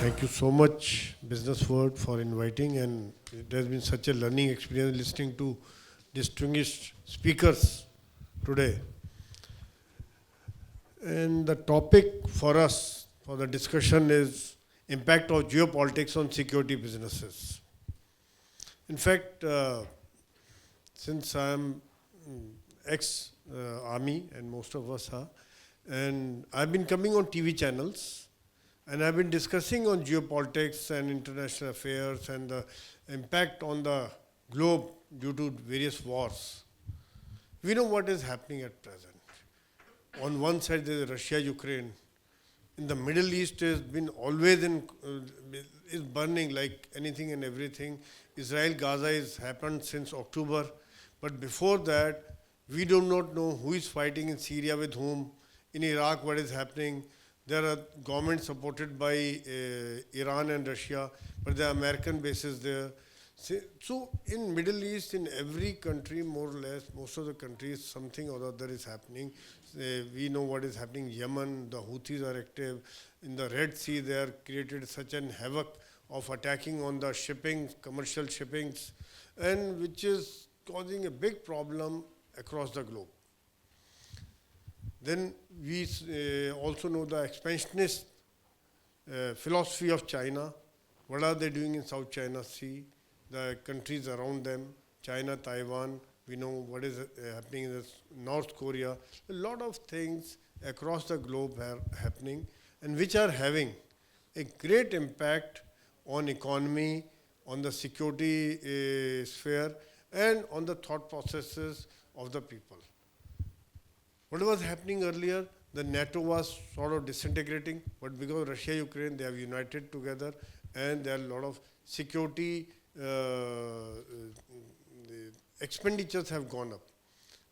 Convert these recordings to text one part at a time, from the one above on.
Thank you so much, Business World, for inviting, and it has been such a learning experience listening to distinguished speakers today. And the topic for us, for the discussion is impact of geopolitics on security businesses. In fact, since I am ex-army, and most of us are, and I've been coming on TV channels, and I've been discussing on geopolitics and international affairs and the impact on the globe due to various wars. We know what is happening at present. On one side there is Russia, Ukraine. In the Middle East has been always is burning like anything and everything. Israel, Gaza has happened since October. But before that, we do not know who is fighting in Syria with whom. In Iraq, what is happening. There are governments supported by Iran and Russia, but there are American bases there. So in Middle East, in every country, more or less, most of the countries, something or other is happening. We know what is happening in Yemen, the Houthis are active. In the Red Sea, they are created such an havoc of attacking on the shipping, commercial shippings, and which is causing a big problem across the globe. Then we also know the expansionist philosophy of China. What are they doing in South China Sea? The countries around them, China, Taiwan, we know what is happening in North Korea. A lot of things across the globe are happening and which are having a great impact on economy, on the security sphere, and on the thought processes of the people. What was happening earlier? The NATO was sort of disintegrating, but because Russia, Ukraine, they have united together, and there are a lot of security expenditures have gone up.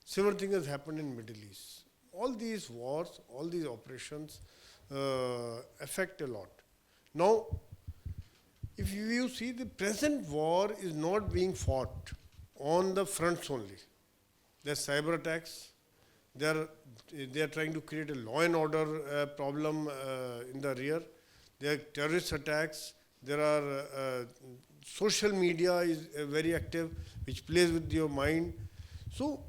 Similar thing has happened in Middle East. All these wars, all these operations affect a lot. Now, if you see the present war is not being fought on the fronts only. There's cyber attacks. They are trying to create a law and order problem in the rear. There are terrorist attacks. There are social media is very active, which plays with your mind. So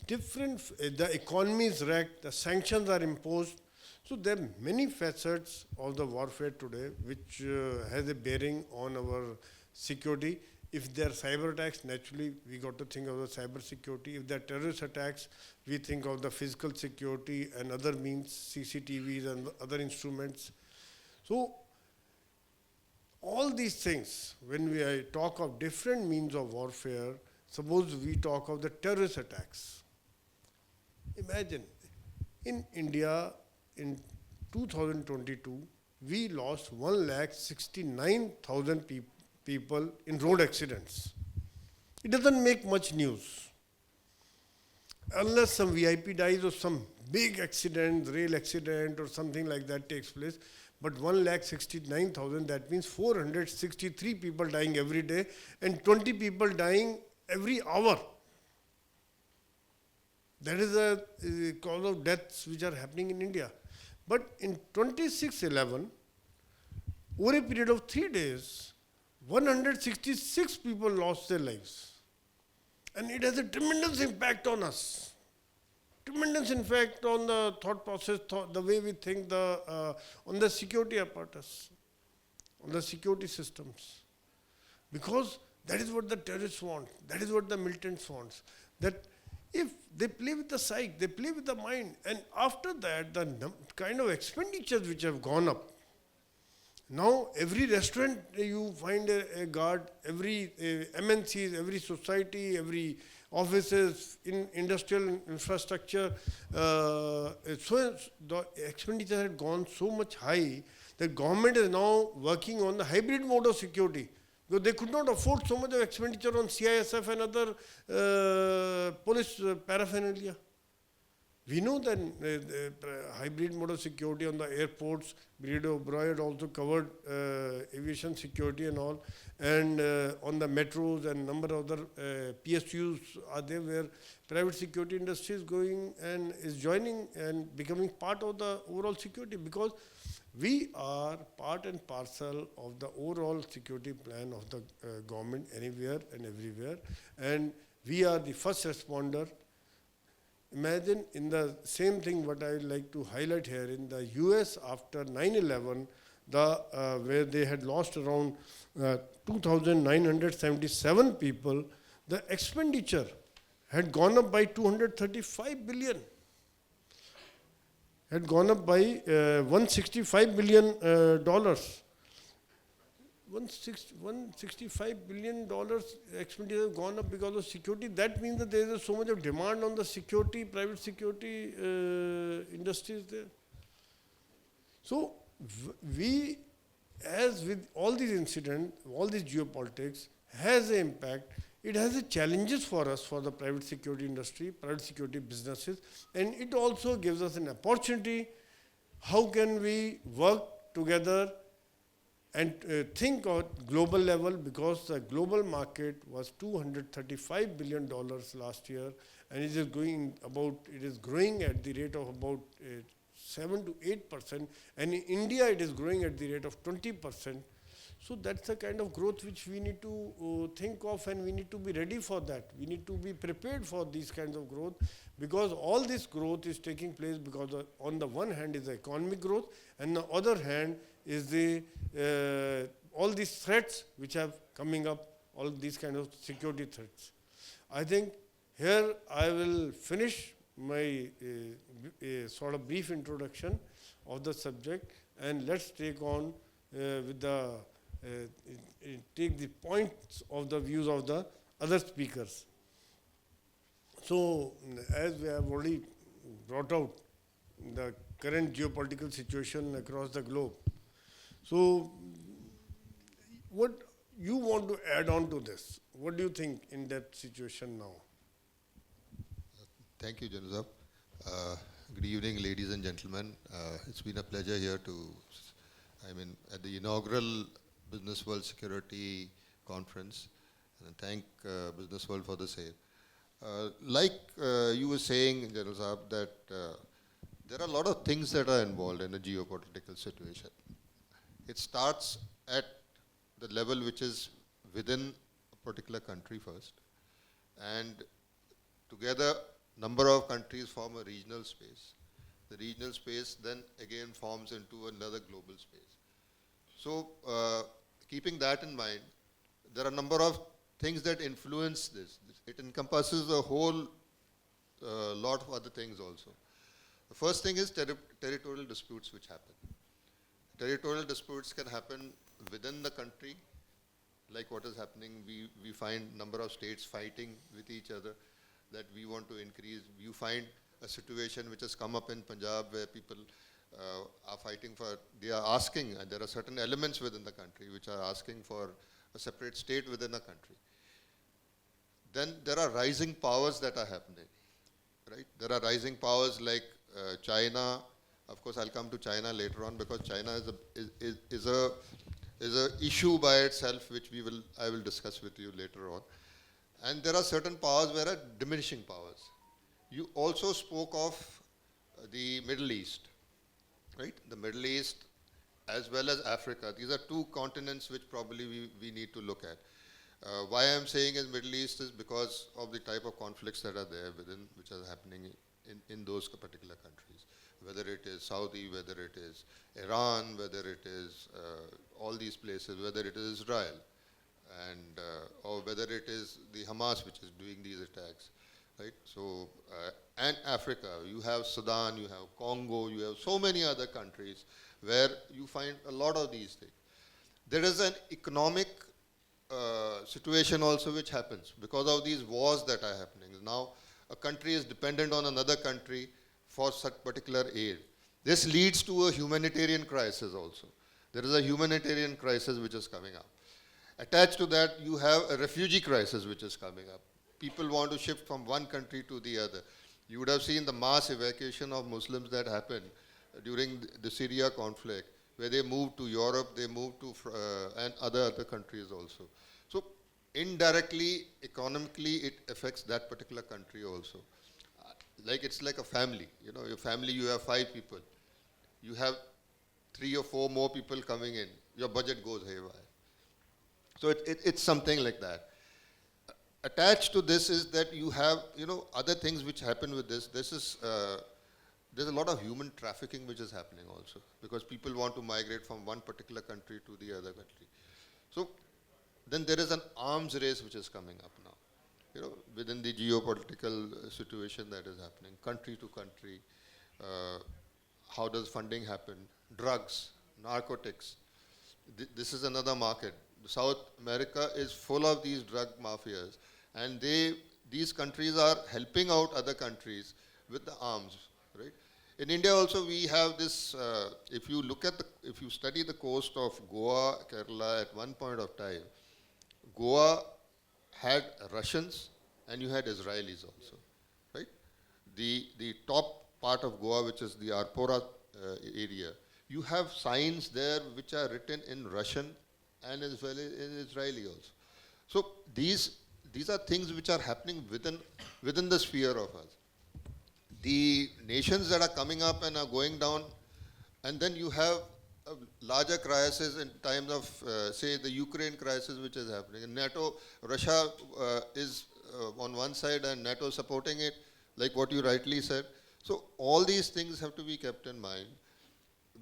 the economy is wrecked. The sanctions are imposed. So there are many facets of the warfare today, which has a bearing on our security. If there are cyber attacks, naturally, we got to think of the cyber security. If there are terrorist attacks, we think of the physical security and other means, CCTVs and other instruments. So, all these things, when we talk of different means of warfare, suppose we talk of the terrorist attacks. Imagine, in India, in 2022, we lost 169,000 people in road accidents. It doesn't make much news. Unless some VIP dies or some big accident, rail accident or something like that takes place. But 169,000, that means 463 people dying every day and 20 people dying every hour. That is the cause of deaths which are happening in India. But in 26/11, over a period of 3 days, 166 people lost their lives. And it has a tremendous impact on us. Tremendous impact on the thought process, the way we think, on the security apparatus, on the security systems. Because that is what the terrorists want. That is what the militants want. That if they play with the psyche, they play with the mind. And after that, the kind of expenditures which have gone up. Now, every restaurant you find a guard, every MNCs, every society, every offices, in industrial infrastructure. So the expenditure had gone so much high that government is now working on the hybrid mode of security. Because they could not afford so much of expenditure on CISF and other police paraphernalia. We know that hybrid mode of security on the airports, Brigadier had also covered aviation security and all, and on the metros and number of other PSUs are there where private security industry is going and is joining and becoming part of the overall security, because we are part and parcel of the overall security plan of the government anywhere and everywhere, and we are the first responder. Imagine in the same thing what I would like to highlight here, in the US after 9/11, where they had lost around 2,977 people, the expenditure had gone up by 235 billion, had gone up by $165 billion. $165 billion expenditure has gone up because of security. That means that there is so much of demand on the security, private security industries there. So we, as with all these incidents, all these geopolitics, has an impact. It has a challenges for us, for the private security industry, private security businesses, and it also gives us an opportunity. How can we work together and think on global level, because the global market was $235 billion last year, and it is growing at the rate of about 7 to 8%, and in India it is growing at the rate of 20%. So that's the kind of growth which we need to think of, and we need to be ready for that. We need to be prepared for these kinds of growth, because all this growth is taking place because on the one hand is the economic growth, and the other hand is the all these threats which have coming up, all these kind of security threats. I think here I will finish my sort of brief introduction of the subject, and let's take on with the take the points of the views of the other speakers. So, as we have already brought out the current geopolitical situation across the globe, so what you want to add on to this? What do you think in that situation now? Thank you, Jyotsana. Good evening, ladies and gentlemen. It's been a pleasure here at the inaugural Business World Security Conference, and thank Business World for the same. Like you were saying, Jyotsana, that there are a lot of things that are involved in a geopolitical situation. It starts at the level which is within a particular country first, and together number of countries form a regional space. The regional space then again forms into another global space. So keeping that in mind, there are a number of things that influence this. It encompasses a whole lot of other things also. The first thing is territorial disputes which happen. Territorial disputes can happen within the country, like what is happening. We find number of states fighting with each other that we want to increase. You find a situation which has come up in Punjab where people are fighting for, they are asking, and there are certain elements within the country which are asking for a separate state within a country. Then there are rising powers that are happening, right? There are rising powers like China. Of course, I'll come to China later on, because China is a issue by itself, which I will discuss with you later on. And there are certain powers where are diminishing powers. You also spoke of the Middle East, right? The Middle East as well as Africa. These are two continents which probably we need to look at. Why I'm saying is Middle East is because of the type of conflicts that are there within, which are happening in those particular countries. Whether it is Saudi, whether it is Iran, whether it is all these places, whether it is Israel, and or whether it is the Hamas which is doing these attacks, right? So, and Africa, you have Sudan, you have Congo, you have so many other countries where you find a lot of these things. There is an economic situation also which happens because of these wars that are happening. Now, a country is dependent on another country for such particular aid. This leads to a humanitarian crisis also. There is a humanitarian crisis which is coming up. Attached to that, you have a refugee crisis which is coming up. People want to shift from one country to the other. You would have seen the mass evacuation of Muslims that happened during the Syria conflict, where they moved to Europe, they moved to and other countries also. So indirectly, economically, it affects that particular country also. Like it's like a family. You know, your family, you have 5 people. You have 3 or 4 more people coming in. Your budget goes haywire. So it's something like that. Attached to this is that you have, you know, other things which happen with this. There's a lot of human trafficking which is happening also, because people want to migrate from one particular country to the other country. So then there is an arms race which is coming up now, you know, within the geopolitical situation that is happening, country to country. How does funding happen? Drugs, narcotics. This is another market. South America is full of these drug mafias, and these countries are helping out other countries with the arms, right? In India also we have this, if you study the coast of Goa, Kerala at one point of time, Goa had Russians and you had Israelis also, right? The top part of Goa, which is the Arpora area, you have signs there which are written in Russian and as well as in Israeli also. So these are things which are happening within the sphere of us. The nations that are coming up and are going down, and then you have a larger crisis in times of, say, the Ukraine crisis which is happening. And NATO, Russia is on one side and NATO supporting it, like what you rightly said. So all these things have to be kept in mind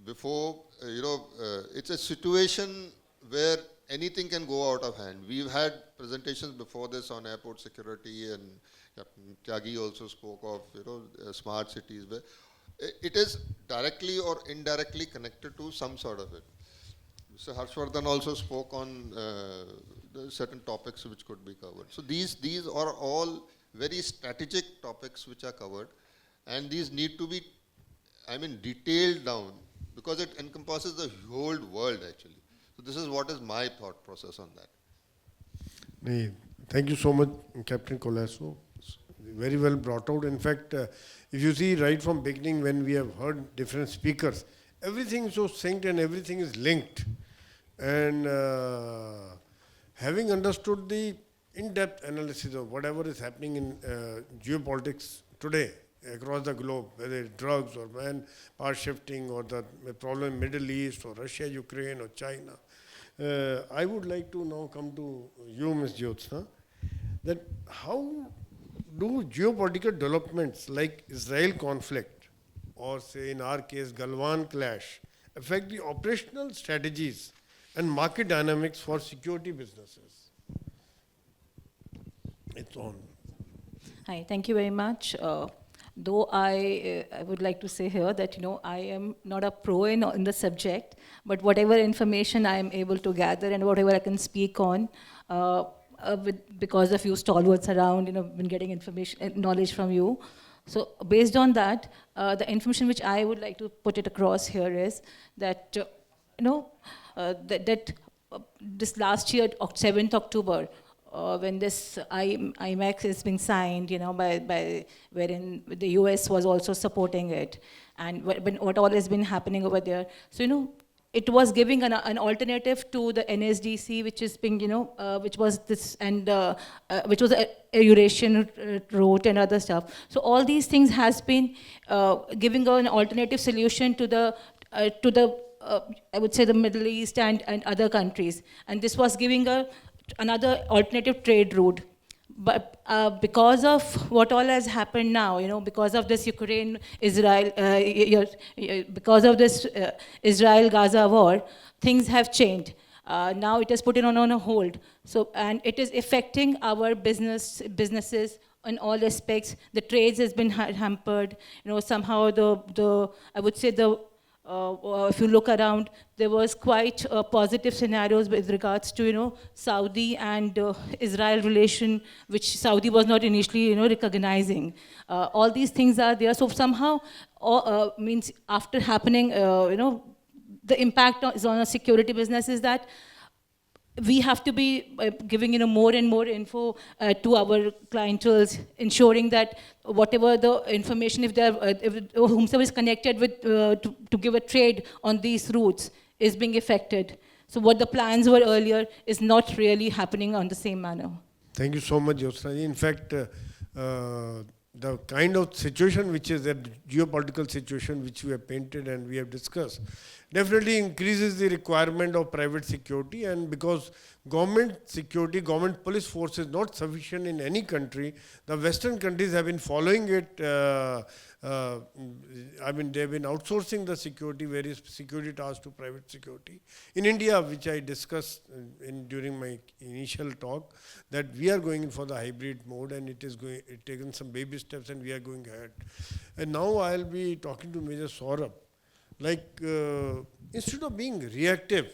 before, it's a situation where anything can go out of hand. We've had presentations before this on airport security, and Captain Tyagi also spoke of, smart cities, where it is directly or indirectly connected to some sort of it. Mr. Harshvardhan also spoke on the certain topics which could be covered. So these are all very strategic topics which are covered, and these need to be, detailed down, because it encompasses the whole world actually. So this is what is my thought process on that. Thank you so much, Captain Collaco. Very well brought out. In fact, if you see right from beginning when we have heard different speakers, everything is so synced and everything is linked. And having understood the in-depth analysis of whatever is happening in geopolitics today across the globe, whether it's drugs or power shifting or the problem in Middle East or Russia, Ukraine or China, I would like to now come to you, Ms. Jyotsana, that how do geopolitical developments like Israel conflict or say in our case Galwan clash affect the operational strategies and market dynamics for security businesses? It's on. Hi, thank you very much. Though I would like to say here that, I am not a pro in the subject, but whatever information I am able to gather and whatever I can speak on, because of you stalwarts around, been getting information, knowledge from you. So based on that, the information which I would like to put it across here is that, this last year, 7th October, when this IMAX is being signed, by wherein the US was also supporting it, and what all has been happening over there. So, it was giving an alternative to the NSDC, which is being, which was this, and which was a Eurasian route and other stuff. So all these things has been giving an alternative solution to the I would say the Middle East and other countries, and this was giving another alternative trade route. But because of what all has happened now, because of this Ukraine-Israel, because of this Israel-Gaza war, things have changed. Now it is put on a hold. So, and it is affecting our businesses in all aspects. The trades has been hampered. Somehow I would say if you look around, there was quite positive scenarios with regards to, Saudi and Israel relation, which Saudi was not initially, recognizing. All these things are there. So somehow, means after happening, the impact is on a security business is that we have to be giving more and more info to our clientels, ensuring that whatever the information, if they're whomsoever is connected with to give a trade on these routes is being affected. So what the plans were earlier is not really happening on the same manner. Thank you so much, Jyotsana. In fact, the kind of situation which is that geopolitical situation which we have painted and we have discussed definitely increases the requirement of private security, and because government security, government police force is not sufficient in any country, the Western countries have been following it. I mean, they've been outsourcing the security, various security tasks to private security. In India, which I discussed during my initial talk, that we are going in for the hybrid mode, and it taken some baby steps, and we are going ahead. And now I'll be talking to Major Saurabh. Like, instead of being reactive,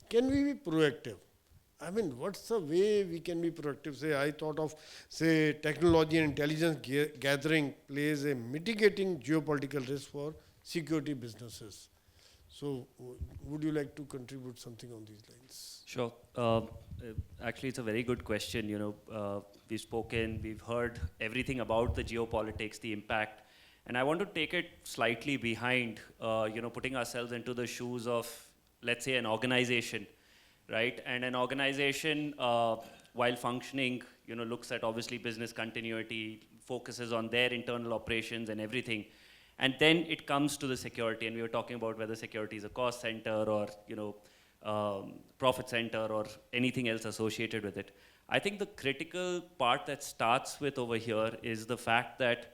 can we be proactive? I mean, what's the way we can be proactive? Say, I thought of, say, technology and intelligence gathering plays a mitigating geopolitical risk for security businesses. So, would you like to contribute something on these lines? Sure. Actually, it's a very good question. We've spoken, we've heard everything about the geopolitics, the impact. And I want to take it slightly behind, putting ourselves into the shoes of, let's say, an organization, right? And an organization, while functioning, looks at obviously business continuity, focuses on their internal operations and everything. And then it comes to the security, and we were talking about whether security is a cost center or, profit center or anything else associated with it. I think the critical part that starts with over here is the fact that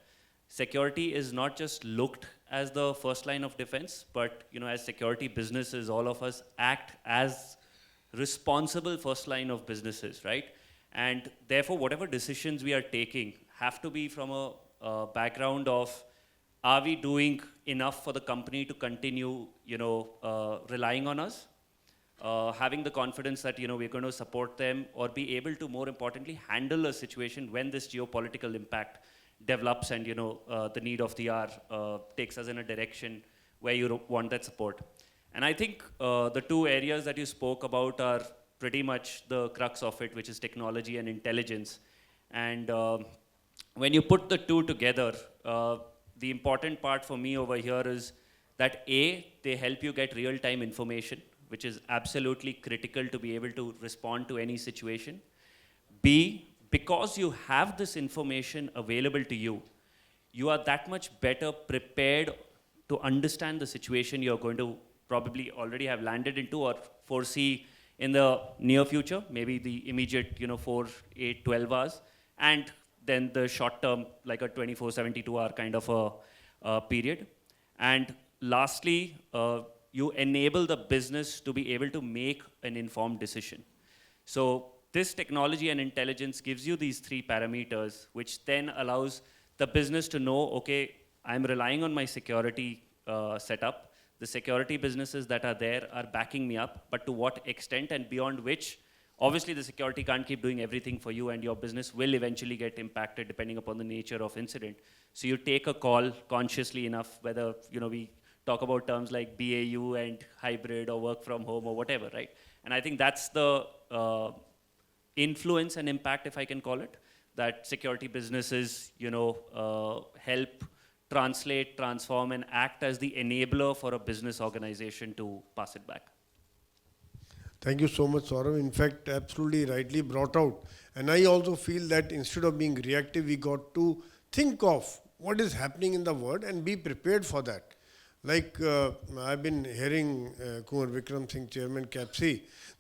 security is not just looked as the first line of defense, but as security businesses, all of us act as responsible first line of businesses, right? And therefore, whatever decisions we are taking have to be from a background of, are we doing enough for the company to continue, relying on us? Having the confidence that, we're going to support them, or be able to, more importantly, handle a situation when this geopolitical impact develops and the need of the hour takes us in a direction where you want that support. And I think the two areas that you spoke about are pretty much the crux of it, which is technology and intelligence. And when you put the two together, the important part for me over here is that A, they help you get real-time information, which is absolutely critical to be able to respond to any situation. B, because you have this information available to you, you are that much better prepared to understand the situation you're going to probably already have landed into or foresee in the near future, maybe the immediate 4, 8, 12 hours, and then the short term, like a 24, 72 hour kind of a period. And lastly, you enable the business to be able to make an informed decision. So this technology and intelligence gives you these three parameters, which then allows the business to know, okay, I'm relying on my security setup. The security businesses that are there are backing me up, but to what extent and beyond which, obviously the security can't keep doing everything for you, and your business will eventually get impacted depending upon the nature of incident. So you take a call consciously enough, whether we talk about terms like BAU and hybrid or work from home or whatever, right? And I think that's the influence and impact, if I can call it, that security businesses, help translate, transform, and act as the enabler for a business organization to pass it back. Thank you so much, Saurabh. In fact, absolutely rightly brought out. And I also feel that instead of being reactive, we got to think of what is happening in the world and be prepared for that. Like I've been hearing Kumar Vikram Singh, Chairman Capt,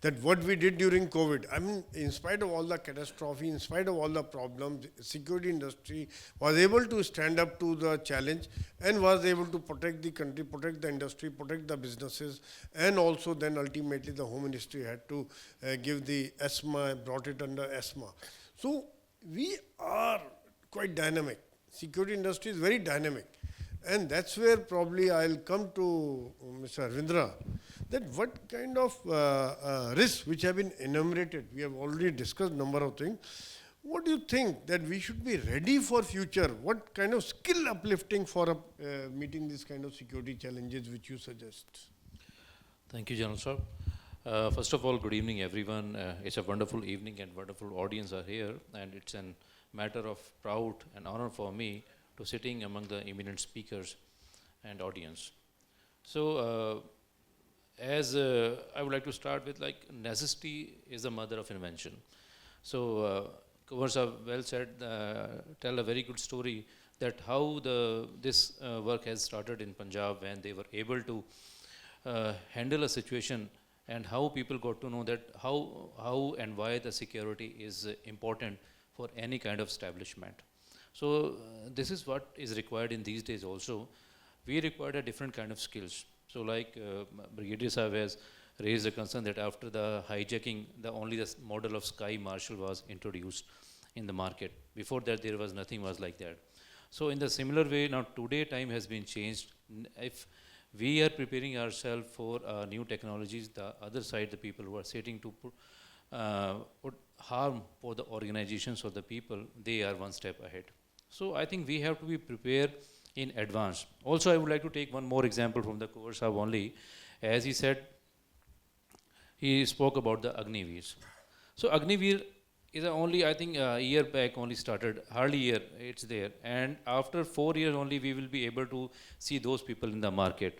that what we did during COVID, I mean, in spite of all the catastrophe, in spite of all the problems, security industry was able to stand up to the challenge and was able to protect the country, protect the industry, protect the businesses, and also then ultimately the Home Ministry had to give the ESMA, brought it under ESMA. So we are quite dynamic. Security industry is very dynamic. And that's where probably I'll come to Mr. Harvindra, that what kind of risks which have been enumerated, we have already discussed a number of things. What do you think that we should be ready for future? What kind of skill uplifting for meeting this kind of security challenges which you suggest? Thank you, General Sir. First of all, good evening, everyone. It's a wonderful evening and wonderful audience are here, and it's a matter of proud and honor for me to sitting among the eminent speakers and audience. So, as I would like to start with, like, necessity is the mother of invention. So, Kumar Sahab well said, tell a very good story that how this work has started in Punjab when they were able to handle a situation, and how people got to know that how and why the security is important for any kind of establishment. So this is what is required in these days also. We require a different kind of skills. So like Brigadier Sahib has raised a concern that after the hijacking, only the model of Sky Marshal was introduced in the market. Before that, there was nothing was like that. So in the similar way, now today time has been changed. If we are preparing ourselves for new technologies, the other side, the people who are sitting to put harm for the organizations or the people, they are one step ahead. So I think we have to be prepared in advance. Also, I would like to take one more example from the Kumar Sahib only. As he said, he spoke about the Agniveers. So Agniveer is only, I think, a year back only started, hardly a year, it's there. And after 4 years only, we will be able to see those people in the market.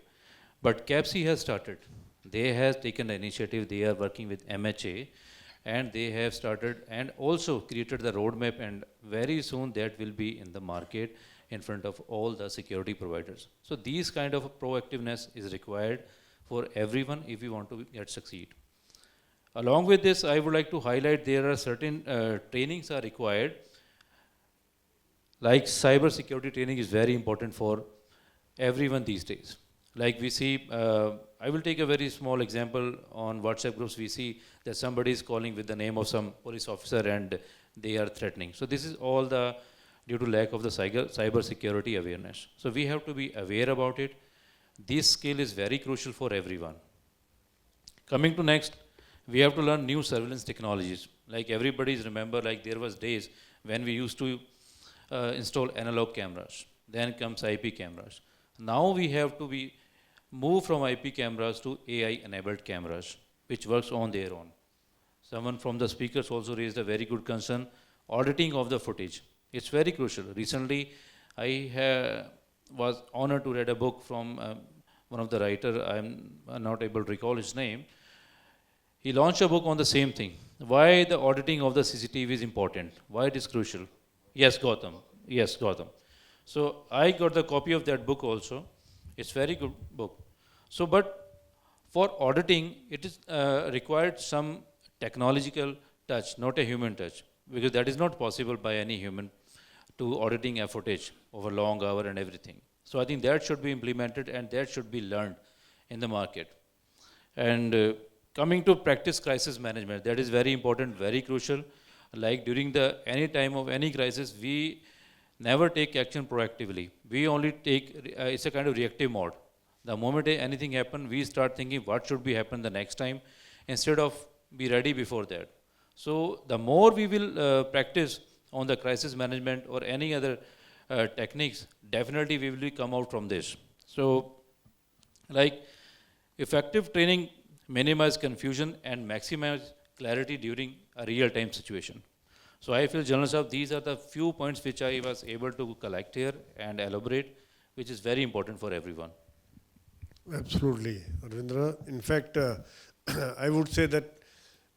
But Capt has started. They have taken the initiative, they are working with MHA, and they have started and also created the roadmap, and very soon that will be in the market in front of all the security providers. So these kind of proactiveness is required for everyone if we want to succeed. Along with this, I would like to highlight there are certain trainings are required. Like cyber security training is very important for everyone these days. Like we see, I will take a very small example on WhatsApp groups. We see that somebody is calling with the name of some police officer and they are threatening. So this is all due to lack of the cyber security awareness. So we have to be aware about it. This skill is very crucial for everyone. Coming to next, we have to learn new surveillance technologies. Like everybody's remember, like there was days when we used to install analog cameras. Then comes IP cameras. Now we have to move from IP cameras to AI-enabled cameras, which works on their own. Someone from the speakers also raised a very good concern, auditing of the footage. It's very crucial. Recently, I was honored to read a book from one of the writer. I'm not able to recall his name. He launched a book on the same thing. Why the auditing of the CCTV is important. Why it is crucial. Yes, Gautam. Yes, Gautam. So I got the copy of that book also. It's very good book. So, but for auditing, it is required some technological touch, not a human touch, because that is not possible by any human to auditing a footage over long hour and everything. So I think that should be implemented and that should be learned in the market. And coming to practice crisis management, that is very important, very crucial. Like during any time of any crisis, we never take action proactively. We only take, it's a kind of reactive mode. The moment anything happens, we start thinking what should be happen the next time instead of be ready before that. So the more we will practice on the crisis management or any other techniques, definitely we will come out from this. So like effective training minimize confusion and maximize clarity during a real-time situation. So I feel, General Sahib, these are the few points which I was able to collect here and elaborate, which is very important for everyone. Absolutely, Harvindra. In fact, I would say that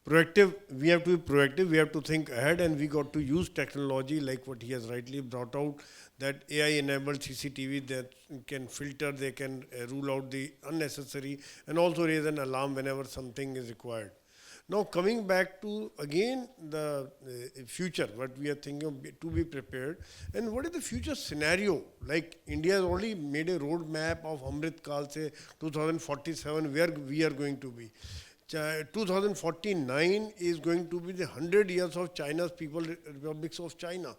we have to be proactive, we have to think ahead, and we got to use technology like what he has rightly brought out, that AI-enabled CCTV that can filter, they can rule out the unnecessary and also raise an alarm whenever something is required. Now coming back to again the future, what we are thinking of to be prepared, and what is the future scenario? Like India has already made a roadmap of Amrit Kal, say 2047, where we are going to be. 2049 is going to be the 100 years of China's Republics of China.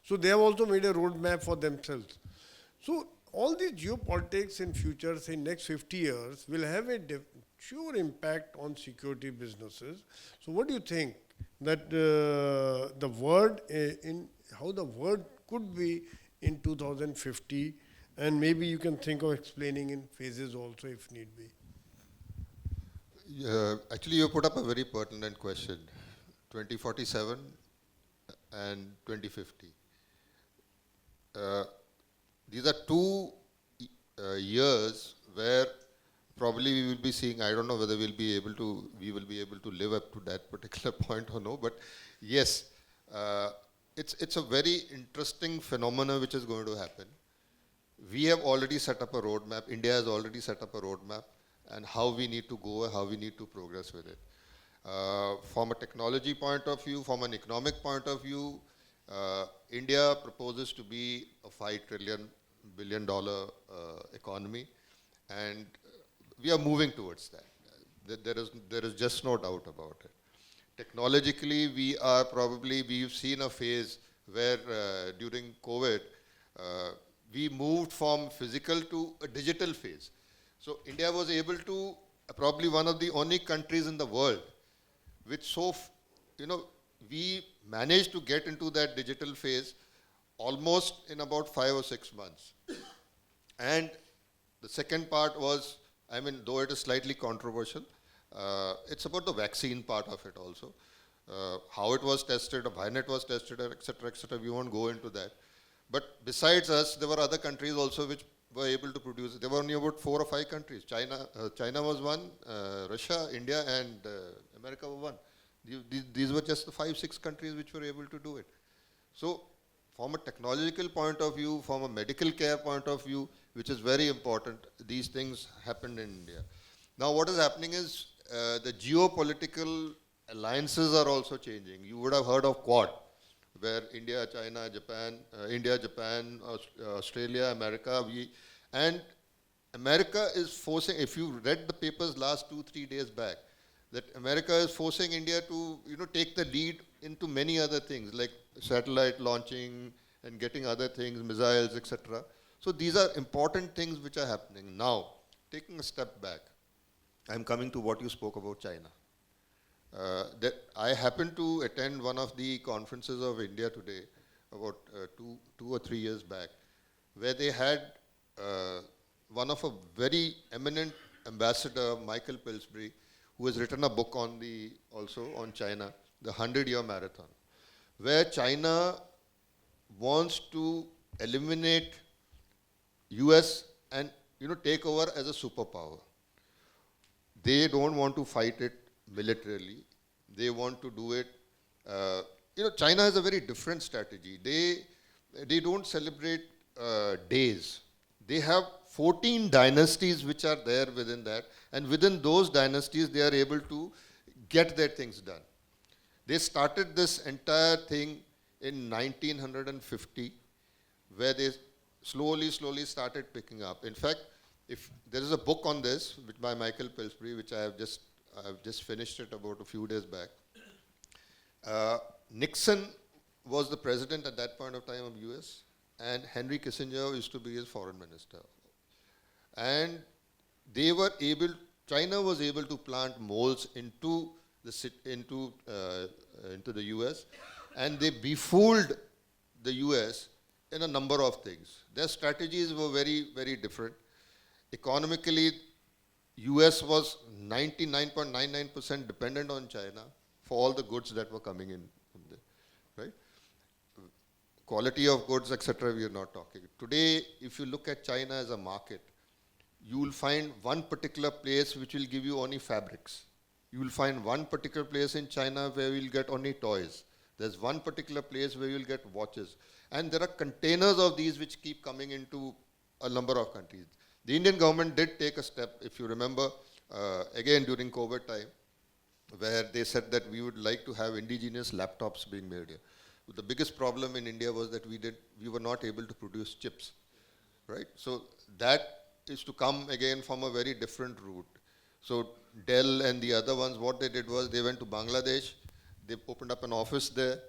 So they have also made a roadmap for themselves. So all these geopolitics in future, say next 50 years, will have a sure impact on security businesses. So what do you think that the world how the world could be in 2050, and maybe you can think of explaining in phases also if need be. Actually, you put up a very pertinent question. 2047 and 2050. These are two years where probably we will be seeing, I don't know whether we will be able to live up to that particular point or no, but yes, it's a very interesting phenomena which is going to happen. We have already set up a roadmap, India has already set up a roadmap, and how we need to go and how we need to progress with it. From a technology point of view, from an economic point of view, India proposes to be a $5 billion economy, and we are moving towards that. There is just no doubt about it. Technologically, we've seen a phase where during COVID, we moved from physical to a digital phase. So India was able to, probably one of the only countries in the world, which we managed to get into that digital phase almost in about 5 or 6 months. And the second part was, though it is slightly controversial, it's about the vaccine part of it also. How it was tested, when it was tested, etc., we won't go into that. But besides us, there were other countries also which were able to produce. There were only about 4 or 5 countries. China was one, Russia, India, and America were one. These were just the 5, 6 countries which were able to do it. So, from a technological point of view, from a medical care point of view, which is very important, these things happened in India. Now, what is happening is the geopolitical alliances are also changing. You would have heard of Quad, where India, China, Japan, Australia, America, and America is forcing, if you read the papers last 2-3 days back, that America is forcing India to take the lead into many other things like satellite launching and getting other things, missiles, etc. So these are important things which are happening. Now, taking a step back, I'm coming to what you spoke about China. That I happened to attend one of the conferences of India today, about 2 or 3 years back, where they had one of a very eminent ambassador, Michael Pillsbury, who has written a book on China, the 100-year marathon, where China wants to eliminate US and take over as a superpower. They don't want to fight it militarily. They want to do it. China has a very different strategy. They don't celebrate days. They have 14 dynasties which are there within that, and within those dynasties they are able to get their things done. They started this entire thing in 1950, where they slowly started picking up. In fact, if there is a book on this by Michael Pillsbury, which I've just finished it about a few days back. Nixon was the president at that point of time of US, and Henry Kissinger used to be his foreign minister. And China was able to plant moles into the US, and they befooled the US in a number of things. Their strategies were very, very different. Economically, US was 99.99% dependent on China for all the goods that were coming in from there, right? Quality of goods, etc., we are not talking. Today, if you look at China as a market, you will find one particular place which will give you only fabrics. You will find one particular place in China where you will get only toys. There's one particular place where you will get watches. And there are containers of these which keep coming into a number of countries. The Indian government did take a step, if you remember, again during COVID time, where they said that we would like to have indigenous laptops being made here. But the biggest problem in India was that we were not able to produce chips, right? So that is to come again from a very different route. So Dell and the other ones, what they did was they went to Bangladesh, they opened up an office there,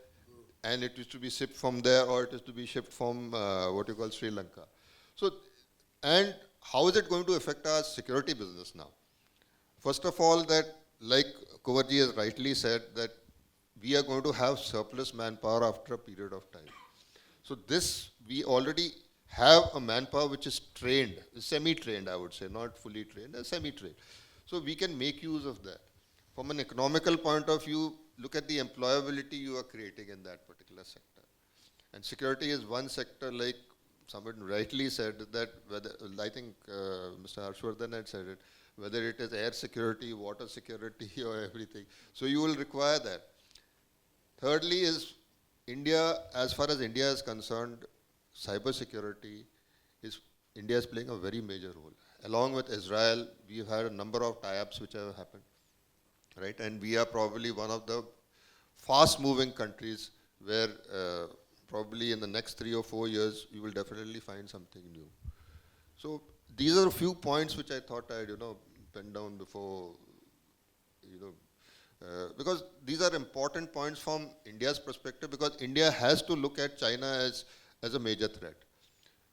and it used to be shipped from there, or it is to be shipped from Sri Lanka. So, and how is it going to affect our security business now? First of all, that like Kuvarji has rightly said, that we are going to have surplus manpower after a period of time. So this, we already have a manpower which is trained, semi-trained I would say, not fully trained, semi-trained. So we can make use of that. From an economical point of view, look at the employability you are creating in that particular sector. And security is one sector, like someone rightly said, that whether, I think Mr. Harshvardhan had said it, whether it is air security, water security, or everything. So you will require that. Thirdly is India, as far as India is concerned, cyber security India is playing a very major role. Along with Israel, we've had a number of tie-ups which have happened, right? And we are probably one of the fast-moving countries where probably in the next 3 or 4 years, you will definitely find something new. So these are a few points which I thought I'd, pen down before, because these are important points from India's perspective, because India has to look at China as a major threat.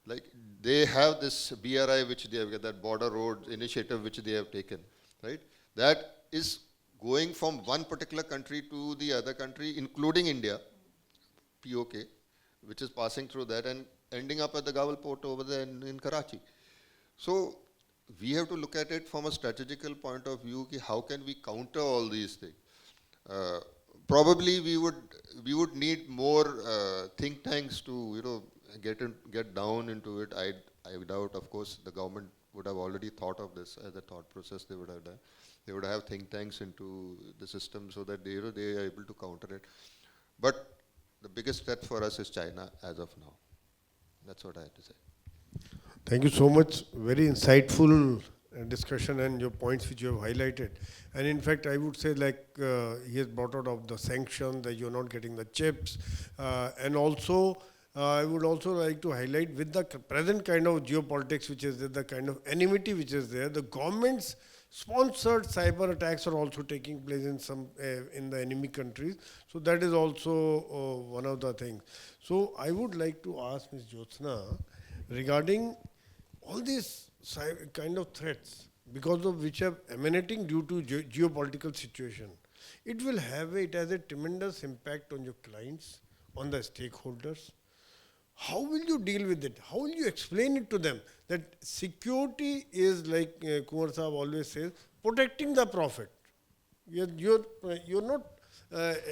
Like they have this BRI which they have, that border road initiative which they have taken, right? That is going from one particular country to the other country, including India, POK, which is passing through that and ending up at the Gawal port over there in Karachi. So we have to look at it from a strategical point of view, how can we counter all these things? Probably we would need more think tanks to get down into it. I doubt, of course, the government would have already thought of this as a thought process they would have done. They would have think tanks into the system so that they are able to counter it. But the biggest threat for us is China as of now. That's what I have to say. Thank you so much. Very insightful discussion and your points which you have highlighted. And in fact, I would say like he has brought out of the sanction that you're not getting the chips. And also, I would also like to highlight with the present kind of geopolitics which is there, the kind of enmity which is there, the government's sponsored cyber attacks are also taking place in some in the enemy countries. So that is also one of the things. So I would like to ask Ms. Jyotsana regarding all these kind of threats because of which are emanating due to geopolitical situation. It has a tremendous impact on your clients, on the stakeholders. How will you deal with it? How will you explain it to them that security is like Kumar Sahab always says, protecting the profit. You're not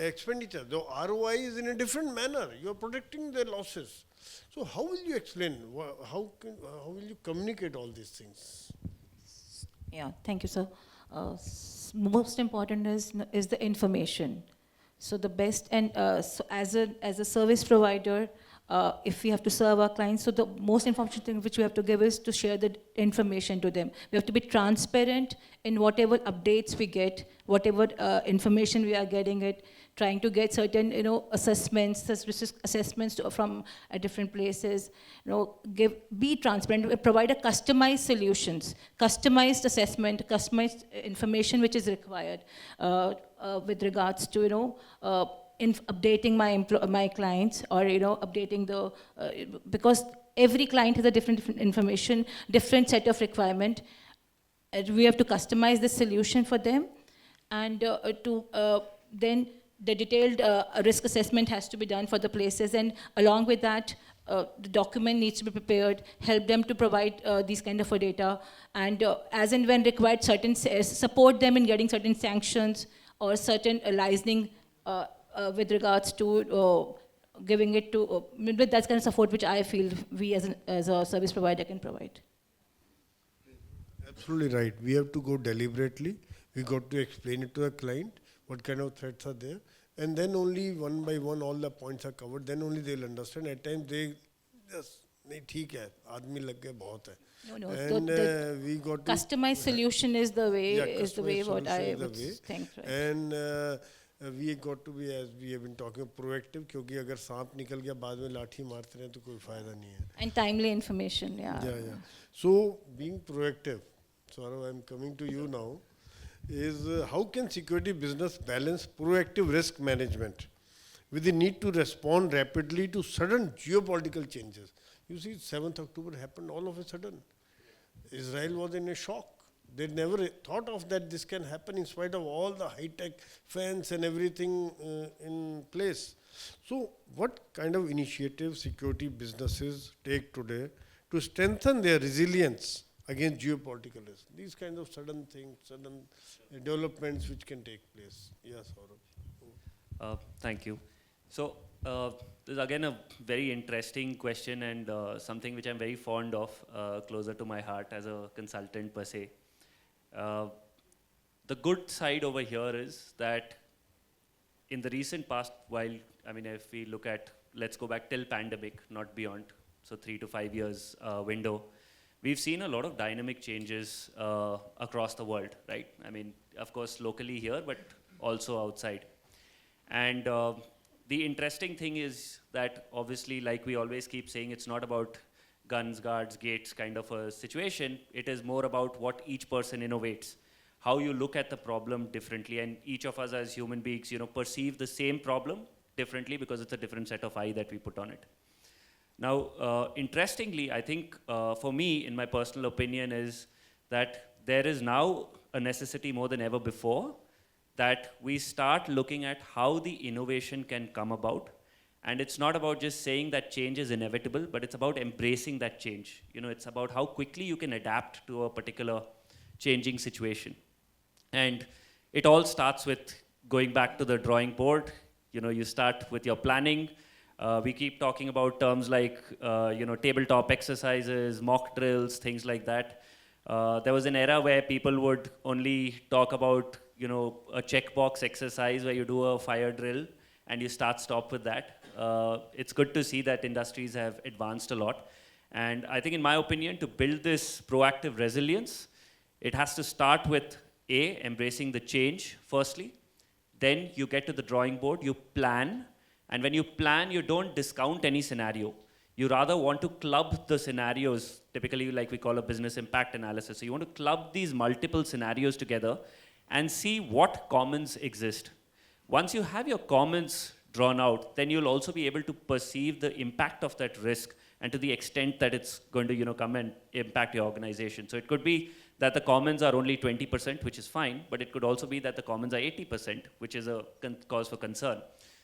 expenditure. The ROI is in a different manner. You're protecting the losses. So how will you explain? How will you communicate all these things? Yeah, thank you, sir. Most important is the information. So the best, and so as a service provider, if we have to serve our clients, so the most information thing which we have to give is to share the information to them. We have to be transparent in whatever updates we get, whatever information we are getting it, trying to get certain, assessments from different places. Be transparent, provide a customized solutions, customized assessment, customized information which is required with regards to, in updating my clients, or updating the because every client has a different information, different set of requirement, and we have to customize the solution for them, and then the detailed risk assessment has to be done for the places, and along with that, the document needs to be prepared, help them to provide these kind of data, and as and when required, support them in getting certain sanctions or certain licensing with regards to giving it to, that's kind of support which I feel we as a service provider can provide. Absolutely right. We have to go deliberately. We got to explain it to the client, what kind of threats are there. And then only one by one all the points are covered. Then only they'll understand. At times they just, nahi, theek hai, aadmi lag gaye, bahut hai. No, And we got to customized solution is the way, what I would way. think. Right? And we got to be, as we have been talking, proactive, क्योंकि अगर सांप निकल गया बाद में लाठी मारते रहे तो कोई फायदा नहीं है. And timely information, yeah. Yeah. So being proactive, Saurabh, I'm coming to you now, is how can security business balance proactive risk management with the need to respond rapidly to sudden geopolitical changes? You see, 7th October happened all of a sudden. Israel was in a shock. They never thought of that this can happen in spite of all the high-tech fence and everything in place. So what kind of initiatives security businesses take today to strengthen their resilience against geopolitical risk. These kinds of sudden things, sudden developments which can take place. Yes, Saurabh. Thank you. So, this is again a very interesting question and something which I'm very fond of, closer to my heart as a consultant per se. The good side over here is that in the recent past, if we look at, let's go back till pandemic, not beyond, so 3 to 5 years window, we've seen a lot of dynamic changes across the world, right? I mean, of course, locally here, but also outside. And the interesting thing is that obviously, like we always keep saying, it's not about guns, guards, gates kind of a situation. It is more about what each person innovates, how you look at the problem differently, and each of us as human beings, perceive the same problem differently because it's a different set of eye that we put on it. Now, interestingly, I think for me, in my personal opinion, is that there is now a necessity more than ever before that we start looking at how the innovation can come about. And it's not about just saying that change is inevitable, but it's about embracing that change. It's about how quickly you can adapt to a particular changing situation. And it all starts with going back to the drawing board. You start with your planning. We keep talking about terms like, tabletop exercises, mock drills, things like that. There was an era where people would only talk about, a checkbox exercise where you do a fire drill and you stop with that. It's good to see that industries have advanced a lot. And I think, in my opinion, to build this proactive resilience, it has to start with embracing the change, firstly. Then you get to the drawing board, you plan. And when you plan, you don't discount any scenario. You rather want to club the scenarios, typically like we call a business impact analysis. So you want to club these multiple scenarios together and see what commons exist. Once you have your commons drawn out, then you'll also be able to perceive the impact of that risk and to the extent that it's going to come and impact your organization. So it could be that the commons are only 20%, which is fine, but it could also be that the commons are 80%, which is a cause for concern.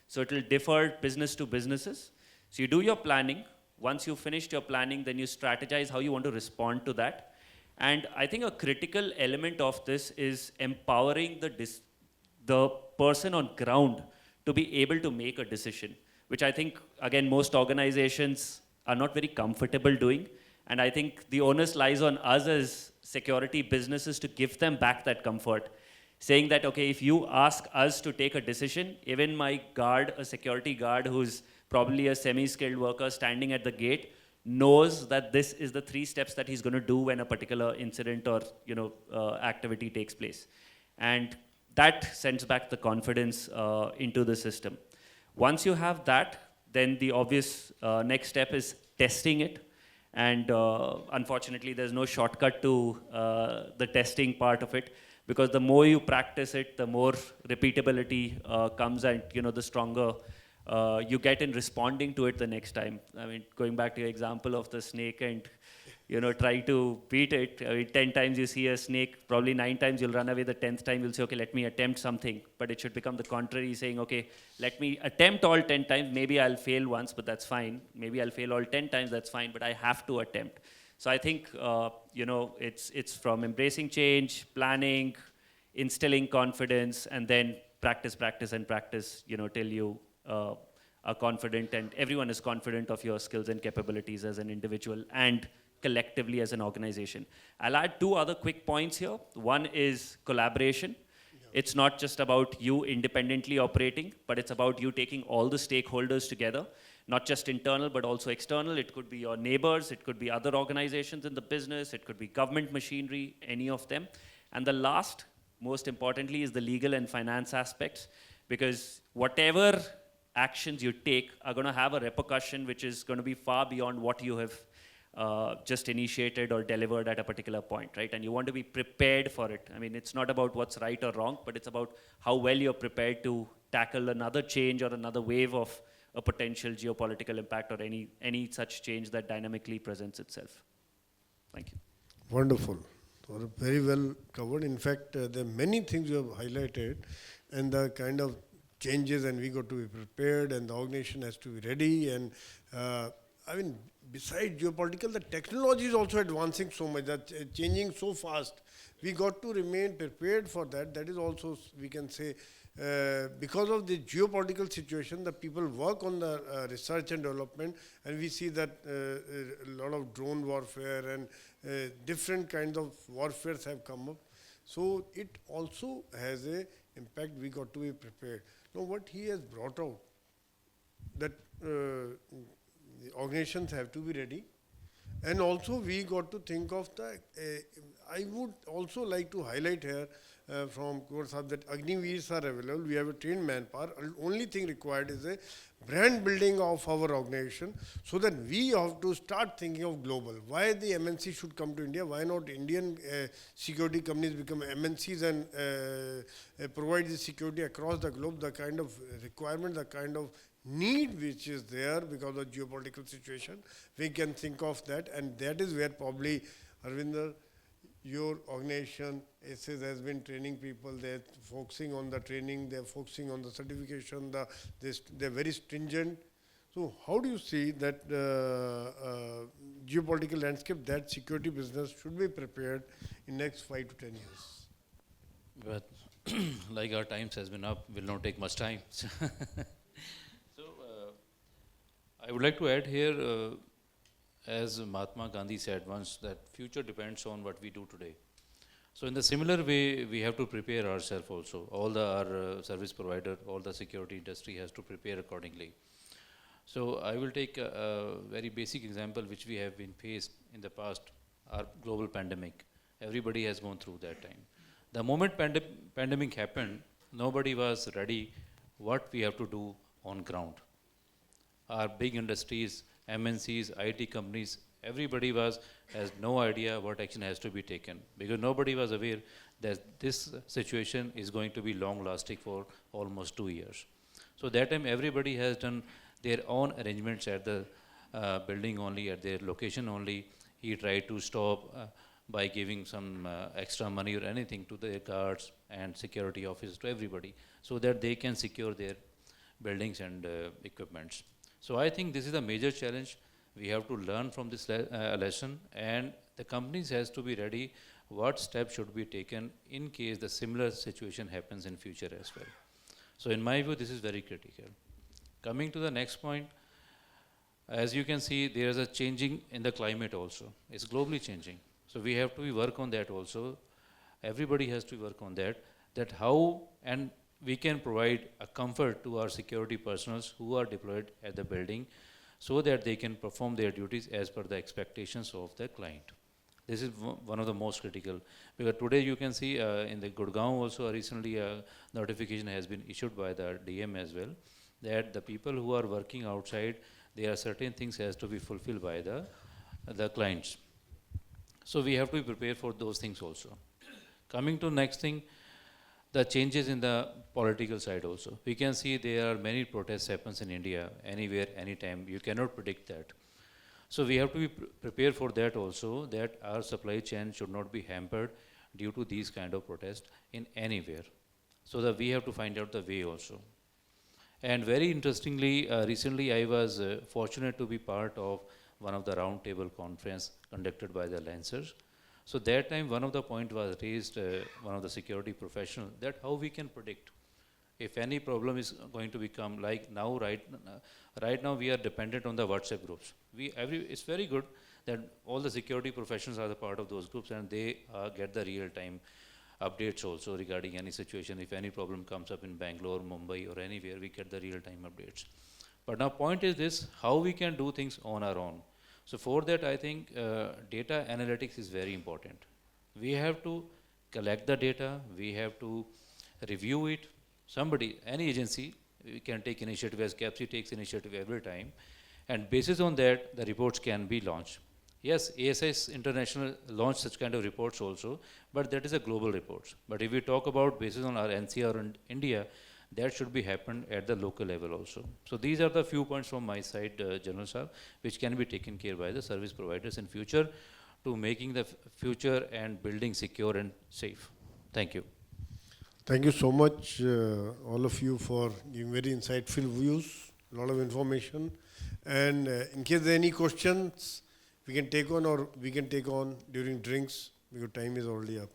So it will differ business to businesses. So you do your planning. Once you've finished your planning, then you strategize how you want to respond to that. And I think a critical element of this is empowering the person on ground to be able to make a decision, which I think, again, most organizations are not very comfortable doing. And I think the onus lies on us as security businesses to give them back that comfort, saying that, okay, if you ask us to take a decision, even my guard, a security guard who's probably a semi-skilled worker standing at the gate, knows that this is the 3 steps that he's going to do when a particular incident or activity takes place. And that sends back the confidence into the system. Once you have that, then the obvious next step is testing it. And unfortunately, there's no shortcut to the testing part of it, because the more you practice it, the more repeatability comes, and the stronger you get in responding to it the next time. I mean, going back to your example of the snake and try to beat it. I mean, 10 times you see a snake, probably 9 times you'll run away. The 10th time you'll say, okay, let me attempt something. But it should become the contrary, saying, okay, let me attempt all 10 times. Maybe I'll fail once, but that's fine. Maybe I'll fail all 10 times, that's fine, but I have to attempt. So I think, it's from embracing change, planning, instilling confidence, and then practice, till you are confident, and everyone is confident of your skills and capabilities as an individual and collectively as an organization. I'll add 2 other quick points here. One is collaboration. Yeah. It's not just about you independently operating, but it's about you taking all the stakeholders together, not just internal, but also external. It could be your neighbors, it could be other organizations in the business, it could be government machinery, any of them. And the last, most importantly, is the legal and finance aspects, because whatever actions you take are going to have a repercussion which is going to be far beyond what you have just initiated or delivered at a particular point, right? And you want to be prepared for it. I mean, it's not about what's right or wrong, but it's about how well you're prepared to tackle another change or another wave of a potential geopolitical impact or any such change that dynamically presents itself. Thank you. Wonderful. Very well covered. In fact, there are many things you have highlighted, and the kind of changes, and we got to be prepared, and the organization has to be ready, and I mean, besides geopolitical, the technology is also advancing so much, that changing so fast. We got to remain prepared for that. That is also, we can say, because of the geopolitical situation, the people work on the research and development, and we see that a lot of drone warfare and different kinds of warfares have come up. So it also has a impact. We got to be prepared. Now, what he has brought out, that the organizations have to be ready, and also we got to think of the, I would also like to highlight here from Kumar Sahab that Agniveers are available. We have a trained manpower. Only thing required is a brand building of our organization, so that we have to start thinking of global. Why the MNC should come to India? Why not Indian security companies become MNCs and provide the security across the globe? The kind of requirement, the kind of need which is there because of geopolitical situation, we can think of that, and that is where probably Harvindra, your organization ASIS has been training people. They're focusing on the training, they're focusing on the certification, they're very stringent. So how do you see that geopolitical landscape, that security business should be prepared in next 5 to 10 years? But like our times has been up, will not take much time. So I would like to add here, as Mahatma Gandhi said once, that future depends on what we do today. So in the similar way, we have to prepare ourselves also. All our service provider, all the security industry has to prepare accordingly. So I will take a very basic example which we have been faced in the past, our global pandemic. Everybody has gone through that time. The moment pandemic happened, nobody was ready what we have to do on ground. Our big industries, MNCs, IT companies, everybody has no idea what action has to be taken, because nobody was aware that this situation is going to be long lasting for almost 2 years. So that time everybody has done their own arrangements at the building only, at their location only. He tried to stop by giving some extra money or anything to the guards and security officers, to everybody, so that they can secure their buildings and equipments. So I think this is a major challenge. We have to learn from this lesson, and the companies has to be ready what steps should be taken in case the similar situation happens in future as well. So in my view, this is very critical. Coming to the next point, as you can see, there is a changing in the climate also. It's globally changing. So we have to work on that also. Everybody has to work on that how and we can provide a comfort to our security personnel who are deployed at the building, so that they can perform their duties as per the expectations of the client. This is one of the most critical. Because today you can see in the Gurgaon also recently a notification has been issued by the DM as well, that the people who are working outside, there are certain things has to be fulfilled by the clients. So we have to be prepared for those things also. Coming to next thing, the changes in the political side also. We can see there are many protests happens in India, anywhere, anytime. You cannot predict that. So we have to be prepared for that also, that our supply chain should not be hampered due to these kind of protests in anywhere. So that we have to find out the way also. And very interestingly, recently I was fortunate to be part of one of the roundtable conference conducted by the Lancers. So that time one of the point was raised, one of the security professional, that how we can predict if any problem is going to become, like now, right now we are dependent on the WhatsApp groups. It's very good that all the security professionals are the part of those groups, and they get the real-time updates also regarding any situation. If any problem comes up in Bangalore, Mumbai or anywhere, we get the real-time updates. But now point is this, how we can do things on our own. So for that, I think data analytics is very important. We have to collect the data, we have to review it. Somebody, any agency, we can take initiative, as Capt takes initiative every time, and basis on that, the reports can be launched. Yes, ASIS International launched such kind of reports also, but that is a global report. But if we talk about basis on our NCR in India, that should be happened at the local level also. So these are the few points from my side, General Sahab, which can be taken care by the service providers in future to making the future and building secure and safe. Thank you. Thank you so much, all of you, for giving very insightful views. a lot of information. And in case there are any questions, we can take on, or we can take on during drinks, because time is already up.